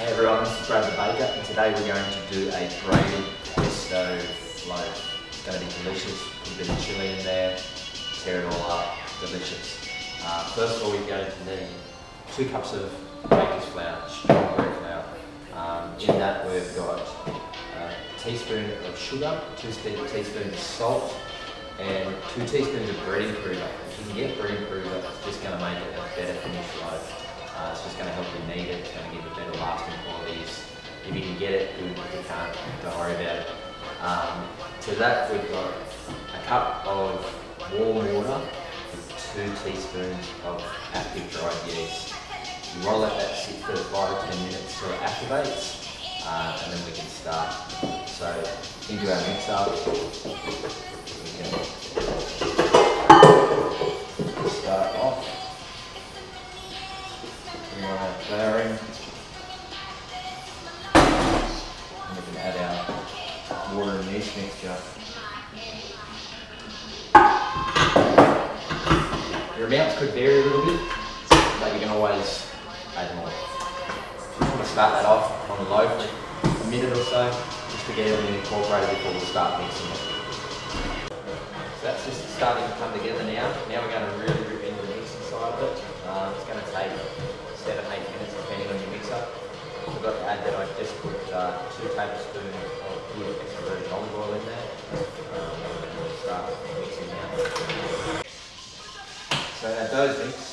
Hey everyone, this is Braided and today we're going to do a braided pesto loaf. It's going to be delicious, put a bit of chili in there, tear it all up, delicious. First of all, we're going to need 2 cups of baker's flour, strong bread flour. In that we've got a teaspoon of sugar, 2 teaspoons of salt, and 2 teaspoons of bread improver. If you can get bread improver, it's just going to make it a better finished loaf. It's just going to help you knead it, it's going to give it better lasting qualities. If you can get it, good. If you can't, don't worry about it. To that we've got a cup of warm water with 2 teaspoons of active dried yeast. You want to let that sit for 5 or 10 minutes till it activates, and then we can start. So into our mixer, we can start off. We want our flour in, and we can add our water and yeast mixture. Your amounts could vary a little bit, but you can always add more. Just want to start that off on the loaf for a minute or so, just to get everything incorporated before we start mixing it. So that's just starting to come together now. Now we're going to really rip into the mixing side of it. It's going to take 7-8 minutes depending on your mixer. I forgot to add that I just put 2 tablespoons of good extra virgin olive oil in there. We'll start mixing now. So our dough's mixed.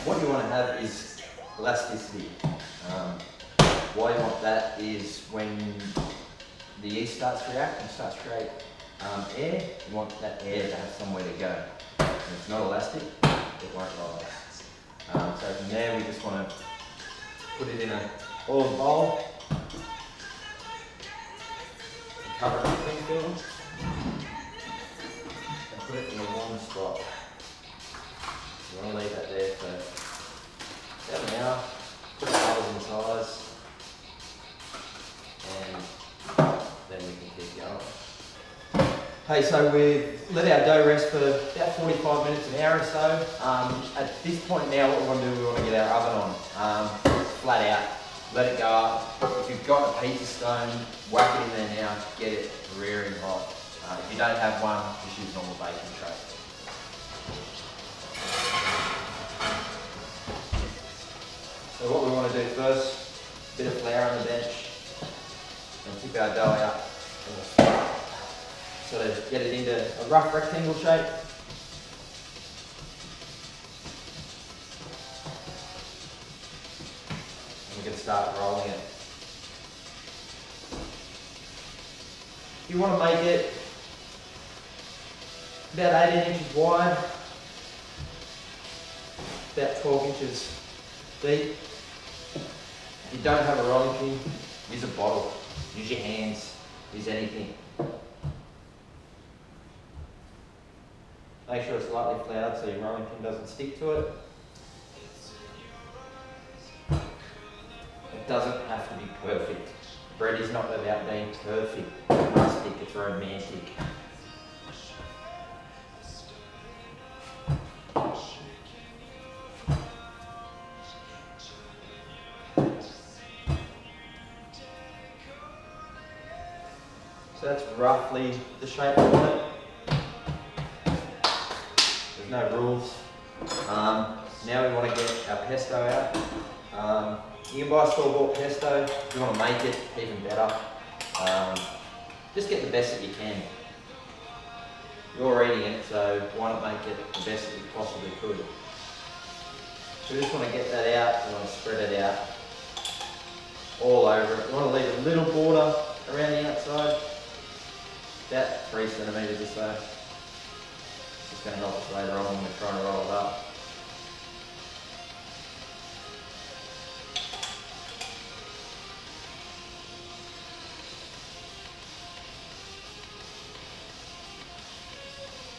What you want to have is elasticity. Why you want that is when the yeast starts to react and starts to create air, you want that air to have somewhere to go. If it's not elastic, it won't rise. So from there we just want to put it in an oiled bowl, and cover it with cling film, and put it in a warm spot. You want to leave that there for about an hour, put the bubbles in size, and then we can keep going. Hey, so we've let our dough rest for about 45 minutes, an hour or so. At this point now, what we want to do, we want to get our oven on. Flat out, let it go up. If you've got a pizza stone, whack it in there now, get it rearing hot. If you don't have one, just use normal baking tray. So what we want to do first, a bit of flour on the bench, and tip our dough out. Sort of get it into a rough rectangle shape. And we're going to start rolling it. You want to make it about 18 inches wide, about 12 inches deep. If you don't have a rolling pin, use a bottle, use your hands, use anything. Make sure it's lightly floured so your rolling pin doesn't stick to it. It doesn't have to be perfect. Bread is not about being perfect, rustic, it's romantic. So that's roughly the shape I want it. There's no rules. Now we want to get our pesto out. You can buy store-bought pesto. If you want to make it, even better. Just get the best that you can. You're eating it, so why not make it the best that you possibly could. So we just want to get that out. We want to spread it out all over it. You want to leave a little border around the outside, about 3 centimetres or so. It's just going to help us later on when we're trying to roll it up.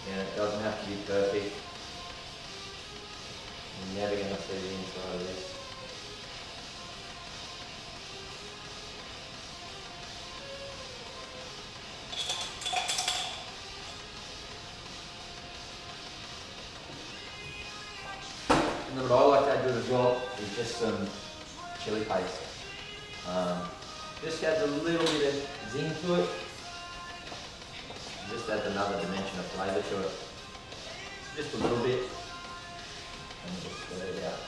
And it doesn't have to be perfect. You're never going to see the inside of this. And then what I like to add to it as well is just some chili paste. Just adds a little bit of zing to it. Just adds another dimension of flavour to it. Just a little bit. And just spread it out.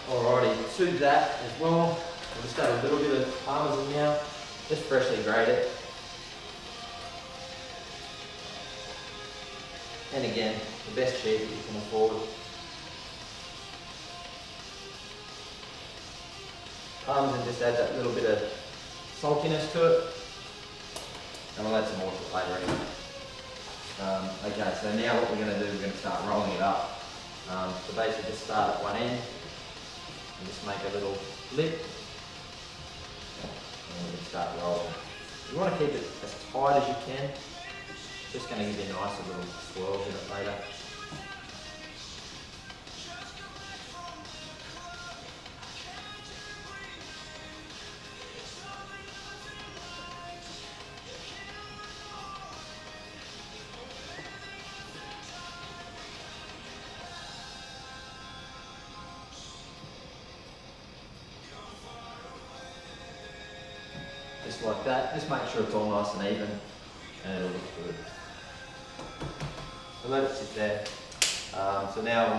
Alrighty, to that as well, we'll just add a little bit of parmesan now, just freshly grated. And again, the best cheese that you can afford. Parmesan just adds that little bit of saltiness to it. And we'll add some more to it later anyway. Okay, so now what we're going to do, we're going to start rolling it up. So basically just start at one end and just make a little lip. And we're going to start rolling. You want to keep it as tight as you can. Just going to give you nice little swirls in it later. Just like that. Just make sure it's all nice and even, and it'll look good. So let it sit there. So now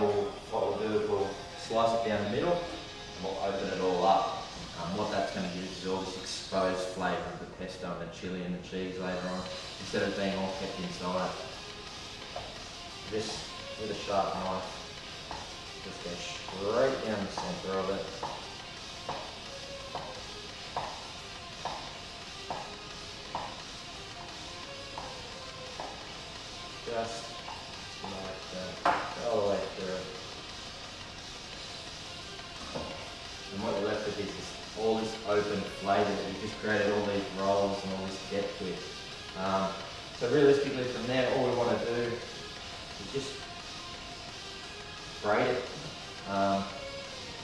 what we'll do is we'll slice it down the middle and we'll open it all up. What that's going to give is all this exposed flavour of the pesto and the chilli and the cheese later on, instead of being all kept inside. Just with a sharp knife, just go straight down the centre of it. Just like that, all the way through. And what you're left with is all this open flavour that you've just created all these rolls and all this depth with. So realistically from there, all we want to do is just braid it.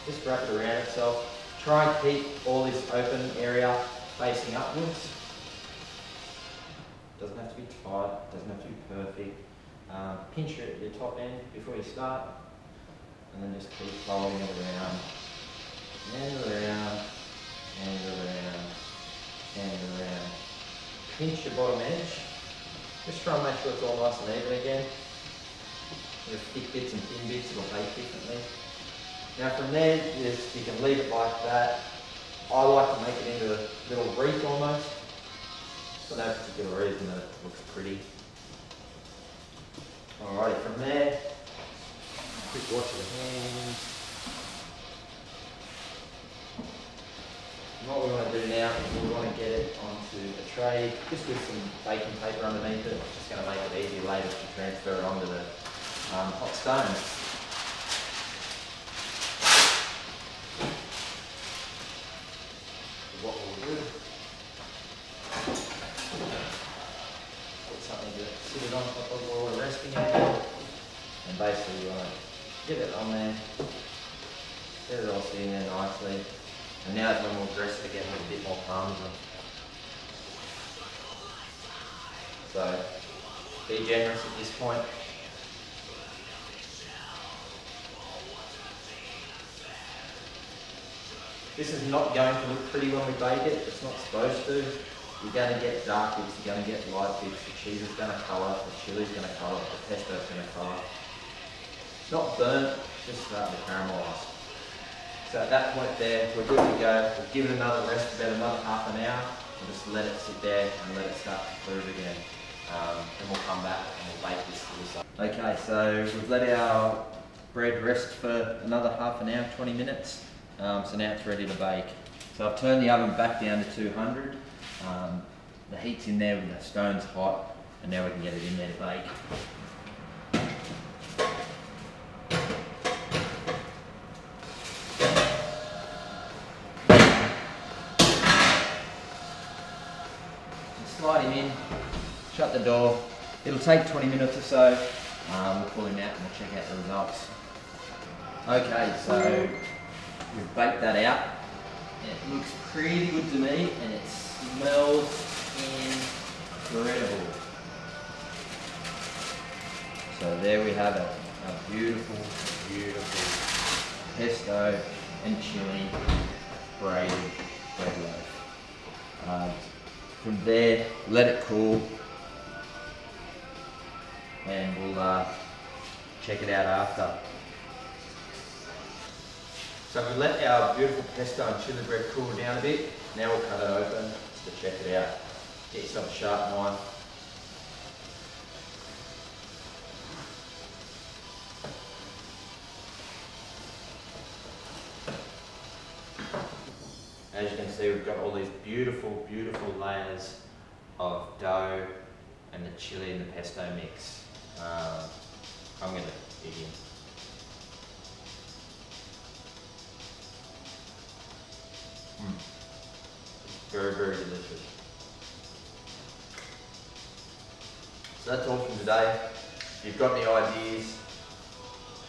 Just wrap it around itself. Try and keep all this open area facing upwards. Doesn't have to be tight, doesn't have to be perfect. Pinch it at your top end before you start, and then just keep following it around, and around, and around, and around. Pinch your bottom edge. Just try and make sure it's all nice and even again. There's thick bits and thin bits, it'll bake differently. Now from there, you can leave it like that. I like to make it into a little wreath almost. For no particular reason, that it looks pretty. Alrighty, from there, quick wash of the hands. And what we want to do now is we want to get it onto a tray, just with some baking paper underneath it. It's just going to make it easier later to transfer it onto the hot stones. So what we'll do, something to sit it on top of while we're resting it, and basically you want to get it on there, get it all sitting there nicely, and now is when we'll dress it again with a bit more parmesan. So be generous at this point. This is not going to look pretty when we bake it, it's not supposed to. You're going to get dark bits, you're going to get light bits, the cheese is going to colour, the chilli's going to colour, the pesto is going to colour. It's not burnt, it's just starting to caramelise. So at that point there, we're good to go. We'll give it another rest, about another half an hour, and just let it sit there and let it start to prove again. Then we'll come back and we'll bake this to the side. Okay, so we've let our bread rest for another half an hour, 20 minutes. So now it's ready to bake. So I've turned the oven back down to 200. The heat's in there with the stones hot, and now we can get it in there to bake. Just slide him in, shut the door. It'll take 20 minutes or so. We'll pull him out and we'll check out the results. Okay, so we've baked that out. It looks pretty good to me, and it's smells incredible. So there we have it, a beautiful, beautiful pesto and chili braided bread loaf. From there, let it cool, and we'll check it out after. So we let our beautiful pesto and chili bread cool down a bit. Now we'll cut it open to check it out. Get yourself a sharp knife. As you can see, we've got all these beautiful, beautiful layers of dough and the chili and the pesto mix. I'm going to dig in. Very, very delicious. So that's all from today. If you've got any ideas,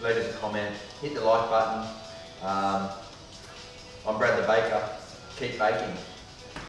leave us a comment, hit the like button. I'm Brad the Baker. Keep baking.